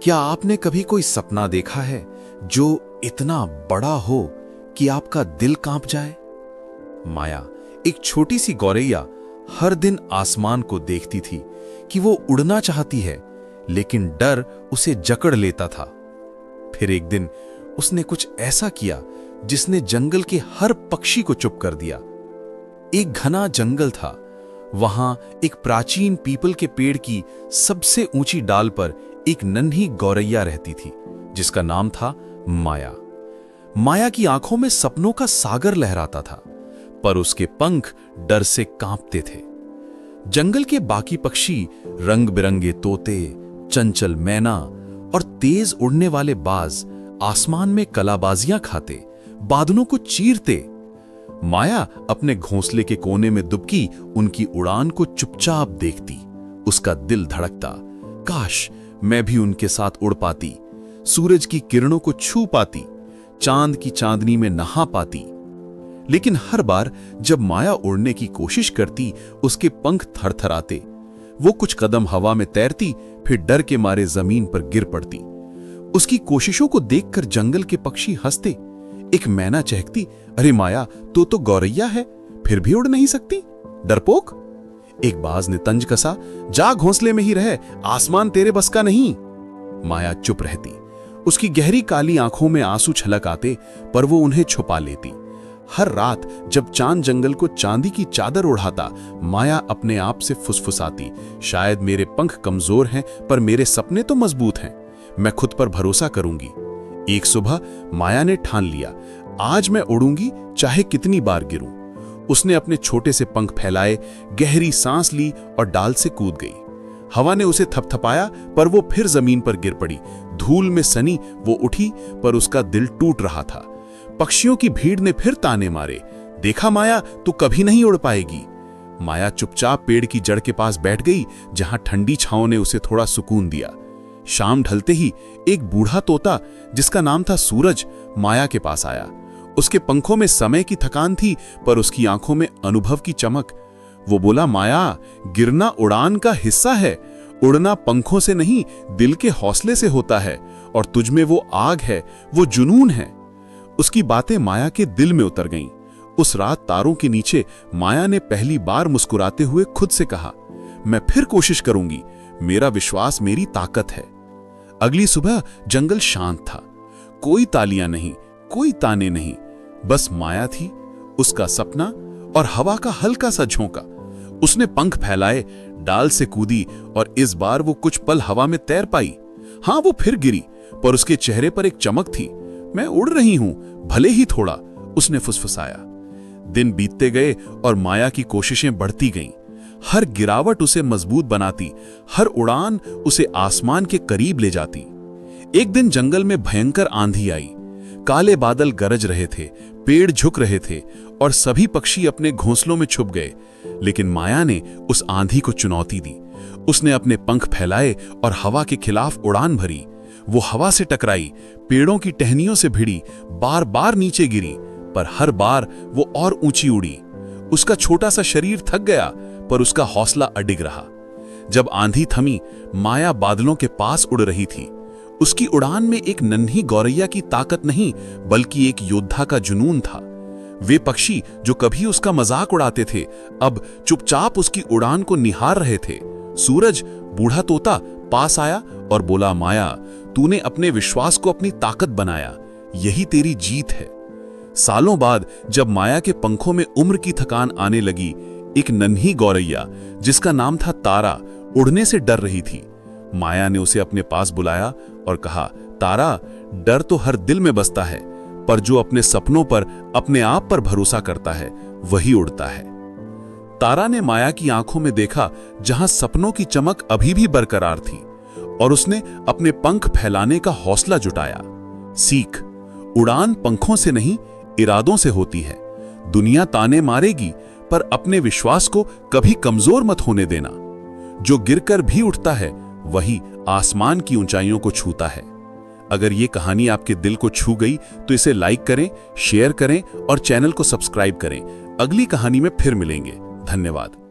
क्या आपने कभी कोई सपना देखा है जो इतना बड़ा हो कि आपका दिल कांप जाए? माया, एक छोटी सी गौरैया, हर दिन आसमान को देखती थी कि वो उड़ना चाहती है, लेकिन डर उसे जकड़ लेता था। फिर एक दिन उसने कुछ ऐसा किया जिसने जंगल के हर पक्षी को चुप कर दिया। एक घना जंगल था। वहां एक प्राचीन पीपल के पेड़ की सबसे ऊंची डाल पर एक नन्ही गौरैया रहती थी, जिसका नाम था माया। माया की आंखों में सपनों का सागर लहराता था, पर उसके पंख डर से कांपते थे। जंगल के बाकी पक्षी, रंग बिरंगे तोते, चंचल मैना और तेज उड़ने वाले बाज आसमान में कलाबाजियां खाते, बादलों को चीरते। माया अपने घोंसले के कोने में दुबकी उनकी उड़ान को चुपचाप देखती। उसका दिल धड़कता, काश मैं भी उनके साथ उड़ पाती, सूरज की किरणों को छू पाती, चांद की चांदनी में नहा पाती। लेकिन हर बार जब माया उड़ने की कोशिश करती, उसके पंख थरथराते। वो कुछ कदम हवा में तैरती, फिर डर के मारे जमीन पर गिर पड़ती। उसकी कोशिशों को देखकर जंगल के पक्षी हंसते। एक मैना चहकती, अरे माया, तो गौरैया है, फिर भी उड़ नहीं सकती, डरपोक। एक बाज ने तंज कसा, जा घोंसले में ही रह, आसमान तेरे बस का नहीं। माया चुप रहती। उसकी गहरी काली आंखों में आंसू छलक आते, पर वो उन्हें छुपा लेती। हर रात जब चांद जंगल को चांदी की चादर उड़ाता, माया अपने आप से फुसफुसाती, शायद मेरे पंख कमजोर हैं, पर मेरे सपने तो मजबूत हैं, मैं खुद पर भरोसा करूंगी। एक सुबह माया ने ठान लिया, आज मैं उड़ूंगी, चाहे कितनी बार गिरूं। उसने अपने छोटे से पंख फैलाए, गहरी सांस ली और डाल से कूद गई। हवा ने उसे थपथपाया, पर वो फिर जमीन पर गिर पड़ी। धूल में सनी वो उठी, पर उसका दिल टूट रहा था। पक्षियों की भीड़ ने फिर ताने मारे, देखा माया, तू कभी नहीं उड़ पाएगी। माया चुपचाप पेड़ की जड़ के पास बैठ गई, जहां ठंडी छांव ने उसे थोड़ा सुकून दिया। शाम ढलते ही एक बूढ़ा तोता, जिसका नाम था सूरज, माया के पास आया। उसके पंखों में समय की थकान थी, पर उसकी आंखों में अनुभव की चमक। वो बोला, माया, गिरना उड़ान का हिस्सा है, उड़ना पंखों से नहीं, दिल के हौसले से होता है, और तुझ में वो आग है, वो जुनून है। उसकी बातें माया के दिल में उतर गईं। उस रात तारों के नीचे माया ने पहली बार मुस्कुराते हुए खुद से कहा, मैं फिर कोशिश करूंगी, मेरा विश्वास मेरी ताकत है। अगली सुबह जंगल शांत था। कोई तालियां नहीं, कोई ताने नहीं, बस माया थी, उसका सपना और हवा का हल्का सा झोंका। उसने पंख फैलाए, डाल से कूदी, और इस बार वो कुछ पल हवा में तैर पाई। हां, वो फिर गिरी, पर उसके चेहरे पर एक चमक थी। मैं उड़ रही हूं, भले ही थोड़ा, उसने फुसफुसाया। दिन बीतते गए और माया की कोशिशें बढ़ती गईं। हर गिरावट उसे मजबूत बनाती, हर उड़ान उसे आसमान के करीब ले जाती। एक दिन जंगल में भयंकर आंधी आई। काले बादल गरज रहे थे, पेड़ झुक रहे थे, और सभी पक्षी अपने घोंसलों में छुप गए। लेकिन माया ने उस आंधी को चुनौती दी। उसने अपने पंख फैलाए और हवा के खिलाफ उड़ान भरी। वो हवा से टकराई, पेड़ों की टहनियों से भिड़ी, बार बार नीचे गिरी, पर हर बार वो और ऊंची उड़ी। उसका छोटा सा शरीर थक गया, पर उसका हौसला अडिग रहा। जब आंधी थमी, माया बादलों के पास उड़ रही थी। उसकी उड़ान में एक नन्ही गौरैया की ताकत नहीं, बल्कि एक योद्धा का जुनून था। वे पक्षी जो कभी उसका मजाक उड़ाते थे, अब चुपचाप उसकी उड़ान को निहार रहे थे। सूरज, बूढ़ा तोता, पास आया और बोला, माया, तूने अपने विश्वास को अपनी ताकत बनाया, यही तेरी जीत है। सालों बाद जब माया के पंखों में उम्र की थकान आने लगी, एक नन्ही गौरैया, जिसका नाम था तारा, उड़ने से डर रही थी। माया ने उसे अपने पास बुलाया और कहा, तारा, डर तो हर दिल में बसता है, पर जो अपने सपनों पर, अपने आप पर भरोसा करता है, वही उड़ता है। तारा ने माया की आंखों में देखा, जहां सपनों की चमक अभी भी बरकरार थी, और उसने अपने पंख फैलाने का हौसला जुटाया। सीख, उड़ान पंखों से नहीं, इरादों से होती है। दुनिया ताने मारेगी, पर अपने विश्वास को कभी कमजोर मत होने देना। जो गिरकर भी उठता है, वही आसमान की ऊंचाइयों को छूता है। अगर ये कहानी आपके दिल को छू गई तो इसे लाइक करें, शेयर करें और चैनल को सब्सक्राइब करें। अगली कहानी में फिर मिलेंगे। धन्यवाद।